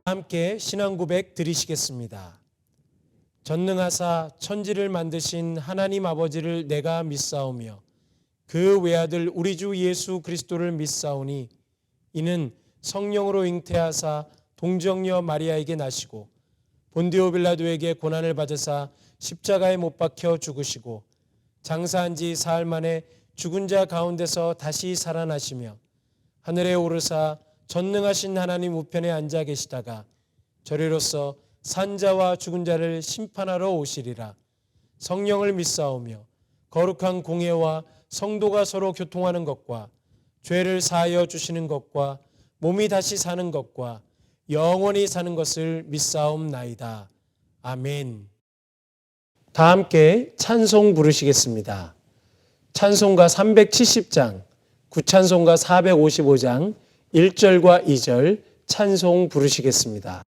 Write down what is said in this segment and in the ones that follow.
함께 신앙 고백 드리시겠습니다. 전능하사 천지를 만드신 하나님 아버지를 내가 믿사오며 그 외아들 우리 주 예수 그리스도를 믿사오니 이는 성령으로 잉태하사 동정녀 마리아에게 나시고 본디오 빌라도에게 고난을 받으사 십자가에 못 박혀 죽으시고 장사한 지 사흘 만에 죽은 자 가운데서 다시 살아나시며 하늘에 오르사 전능하신 하나님 우편에 앉아 계시다가 저리로서 산자와 죽은 자를 심판하러 오시리라. 성령을 믿사오며 거룩한 공예와 성도가 서로 교통하는 것과 죄를 사하여 주시는 것과 몸이 다시 사는 것과 영원히 사는 것을 믿사옵나이다. 아멘. 다 함께 찬송 부르시겠습니다. 찬송가 370장, 구찬송가 455장 1절과 2절 찬송 부르시겠습니다.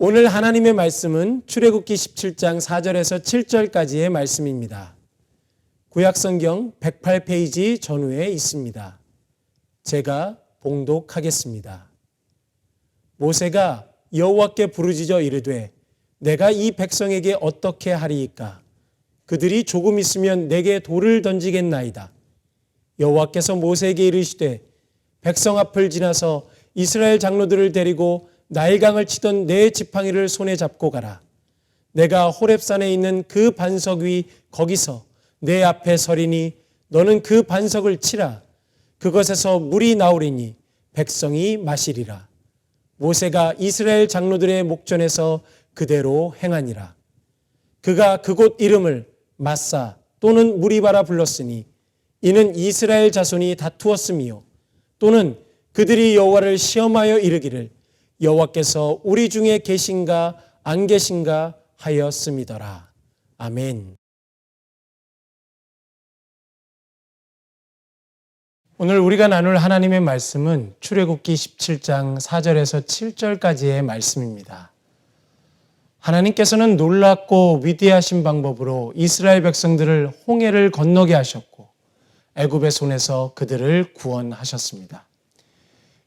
오늘 하나님의 말씀은 출애굽기 17장 4절에서 7절까지의 말씀입니다. 구약성경 108페이지 전후에 있습니다. 제가 봉독하겠습니다. 모세가 여호와께 부르짖어 이르되 내가 이 백성에게 어떻게 하리이까? 그들이 조금 있으면 내게 돌을 던지겠나이다. 여호와께서 모세에게 이르시되 백성 앞을 지나서 이스라엘 장로들을 데리고 나일강을 치던 네 지팡이를 손에 잡고 가라. 내가 호렙산에 있는 그 반석 위 거기서 내 앞에 서리니 너는 그 반석을 치라. 그것에서 물이 나오리니 백성이 마시리라. 모세가 이스라엘 장로들의 목전에서 그대로 행하니라. 그가 그곳 이름을 마사 또는 무리바라 불렀으니 이는 이스라엘 자손이 다투었음이요 또는 그들이 여호와를 시험하여 이르기를 여호와께서 우리 중에 계신가 안 계신가 하였음이더라. 아멘. 오늘 우리가 나눌 하나님의 말씀은 출애굽기 17장 4절에서 7절까지의 말씀입니다. 하나님께서는 놀랍고 위대하신 방법으로 이스라엘 백성들을 홍해를 건너게 하셨고 애굽의 손에서 그들을 구원하셨습니다.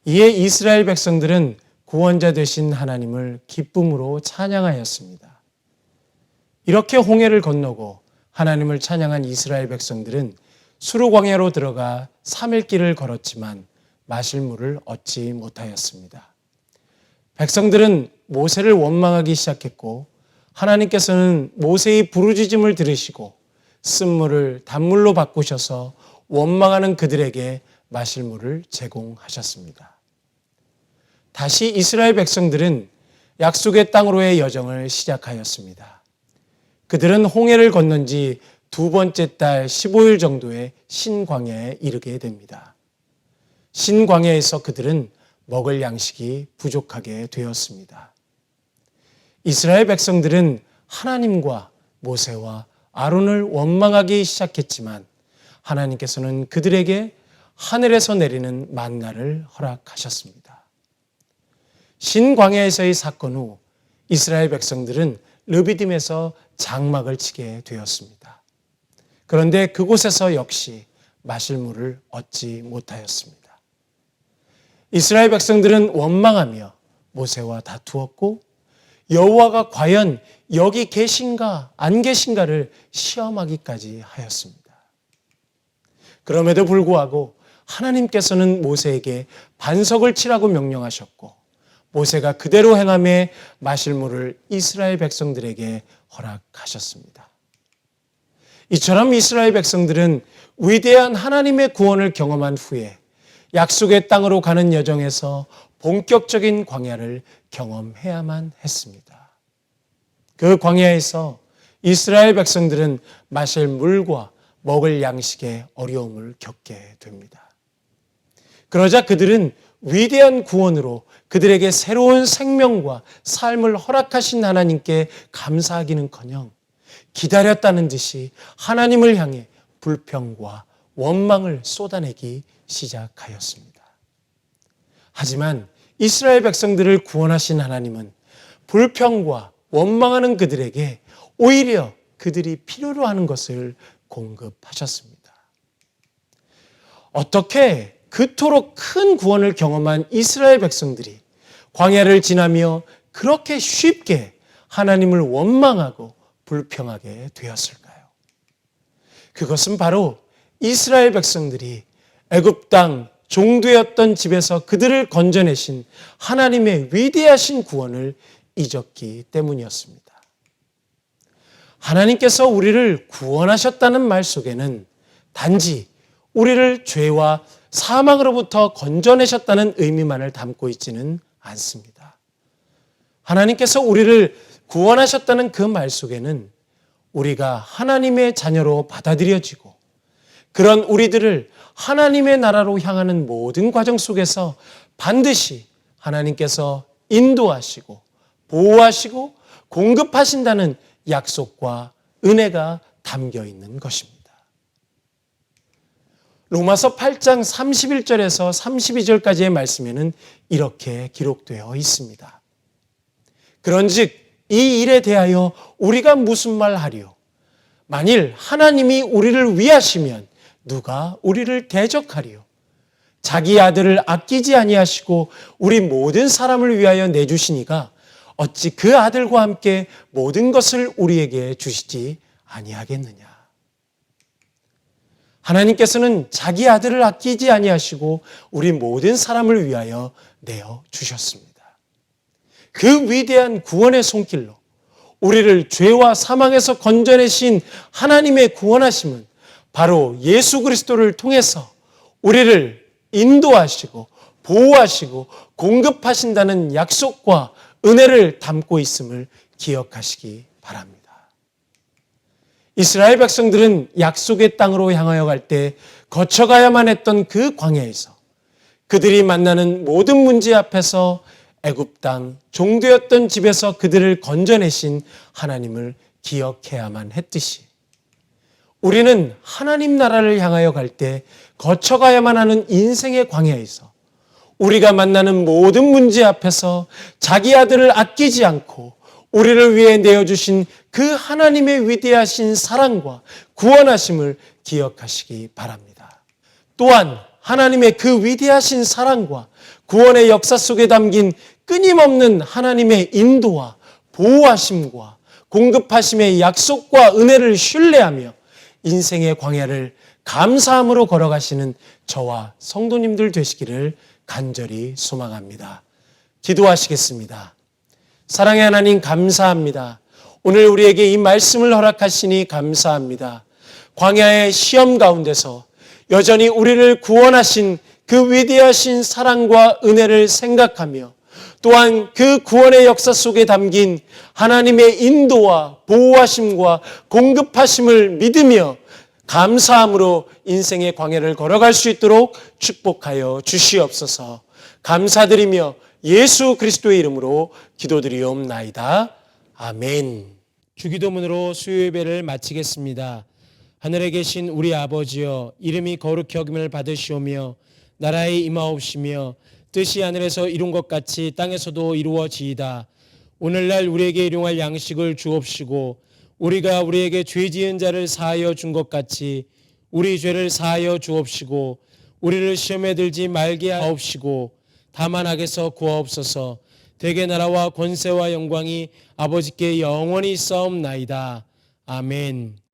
이에 이스라엘 백성들은 구원자 되신 하나님을 기쁨으로 찬양하였습니다. 이렇게 홍해를 건너고 하나님을 찬양한 이스라엘 백성들은 수르 광야로 들어가 3일 길을 걸었지만 마실 물을 얻지 못하였습니다. 백성들은 모세를 원망하기 시작했고 하나님께서는 모세의 부르짖음을 들으시고 쓴물을 단물로 바꾸셔서 원망하는 그들에게 마실 물을 제공하셨습니다. 다시 이스라엘 백성들은 약속의 땅으로의 여정을 시작하였습니다. 그들은 홍해를 건넌 지 두 번째 달 15일 정도의 신광야에 이르게 됩니다. 신광야에서 그들은 먹을 양식이 부족하게 되었습니다. 이스라엘 백성들은 하나님과 모세와 아론을 원망하기 시작했지만 하나님께서는 그들에게 하늘에서 내리는 만나를 허락하셨습니다. 신광야에서의 사건 후 이스라엘 백성들은 르비딤에서 장막을 치게 되었습니다. 그런데 그곳에서 역시 마실 물을 얻지 못하였습니다. 이스라엘 백성들은 원망하며 모세와 다투었고 여호와가 과연 여기 계신가 안 계신가를 시험하기까지 하였습니다. 그럼에도 불구하고 하나님께서는 모세에게 반석을 치라고 명령하셨고 모세가 그대로 행함에 마실 물을 이스라엘 백성들에게 허락하셨습니다. 이처럼 이스라엘 백성들은 위대한 하나님의 구원을 경험한 후에 약속의 땅으로 가는 여정에서 본격적인 광야를 경험해야만 했습니다. 그 광야에서 이스라엘 백성들은 마실 물과 먹을 양식의 어려움을 겪게 됩니다. 그러자 그들은 위대한 구원으로 그들에게 새로운 생명과 삶을 허락하신 하나님께 감사하기는커녕 기다렸다는 듯이 하나님을 향해 불평과 원망을 쏟아내기 시작하였습니다. 하지만 이스라엘 백성들을 구원하신 하나님은 불평과 원망하는 그들에게 오히려 그들이 필요로 하는 것을 공급하셨습니다. 어떻게 그토록 큰 구원을 경험한 이스라엘 백성들이 광야를 지나며 그렇게 쉽게 하나님을 원망하고 불평하게 되었을까요? 그것은 바로 이스라엘 백성들이 애굽 땅 종되었던 집에서 그들을 건져내신 하나님의 위대하신 구원을 잊었기 때문이었습니다. 하나님께서 우리를 구원하셨다는 말 속에는 단지 우리를 죄와 사망으로부터 건져내셨다는 의미만을 담고 있지는 않습니다. 하나님께서 우리를 구원하셨다는 그 말 속에는 우리가 하나님의 자녀로 받아들여지고 그런 우리들을 하나님의 나라로 향하는 모든 과정 속에서 반드시 하나님께서 인도하시고 보호하시고 공급하신다는 약속과 은혜가 담겨 있는 것입니다. 로마서 8장 31절에서 32절까지의 말씀에는 이렇게 기록되어 있습니다. 그런즉 이 일에 대하여 우리가 무슨 말 하리요? 만일 하나님이 우리를 위하시면 누가 우리를 대적하리요? 자기 아들을 아끼지 아니하시고 우리 모든 사람을 위하여 내주시니가 어찌 그 아들과 함께 모든 것을 우리에게 주시지 아니하겠느냐? 하나님께서는 자기 아들을 아끼지 아니하시고 우리 모든 사람을 위하여 내어 주셨습니다. 그 위대한 구원의 손길로 우리를 죄와 사망에서 건져내신 하나님의 구원하심은 바로 예수 그리스도를 통해서 우리를 인도하시고 보호하시고 공급하신다는 약속과 은혜를 담고 있음을 기억하시기 바랍니다. 이스라엘 백성들은 약속의 땅으로 향하여 갈 때 거쳐가야만 했던 그 광야에서 그들이 만나는 모든 문제 앞에서 애굽 땅 종되었던 집에서 그들을 건져내신 하나님을 기억해야만 했듯이 우리는 하나님 나라를 향하여 갈 때 거쳐가야만 하는 인생의 광야에서 우리가 만나는 모든 문제 앞에서 자기 아들을 아끼지 않고 우리를 위해 내어주신 그 하나님의 위대하신 사랑과 구원하심을 기억하시기 바랍니다. 또한 하나님의 그 위대하신 사랑과 구원의 역사 속에 담긴 끊임없는 하나님의 인도와 보호하심과 공급하심의 약속과 은혜를 신뢰하며 인생의 광야를 감사함으로 걸어가시는 저와 성도님들 되시기를 간절히 소망합니다. 기도하시겠습니다. 사랑의 하나님 감사합니다. 오늘 우리에게 이 말씀을 허락하시니 감사합니다. 광야의 시험 가운데서 여전히 우리를 구원하신 그 위대하신 사랑과 은혜를 생각하며 또한 그 구원의 역사 속에 담긴 하나님의 인도와 보호하심과 공급하심을 믿으며 감사함으로 인생의 광야를 걸어갈 수 있도록 축복하여 주시옵소서. 감사드리며 예수 그리스도의 이름으로 기도드리옵나이다. 아멘. 주기도문으로 수요예배를 마치겠습니다. 하늘에 계신 우리 아버지여, 이름이 거룩히 여김을 받으시오며 나라의 임하옵시며 뜻이 하늘에서 이룬 것 같이 땅에서도 이루어지이다. 오늘날 우리에게 일용할 양식을 주옵시고 우리가 우리에게 죄 지은 자를 사하여 준 것 같이 우리 죄를 사하여 주옵시고 우리를 시험에 들지 말게 하옵시고 다만 악에서 구하옵소서. 대개 나라와 권세와 영광이 아버지께 영원히 있사옵나이다. 아멘.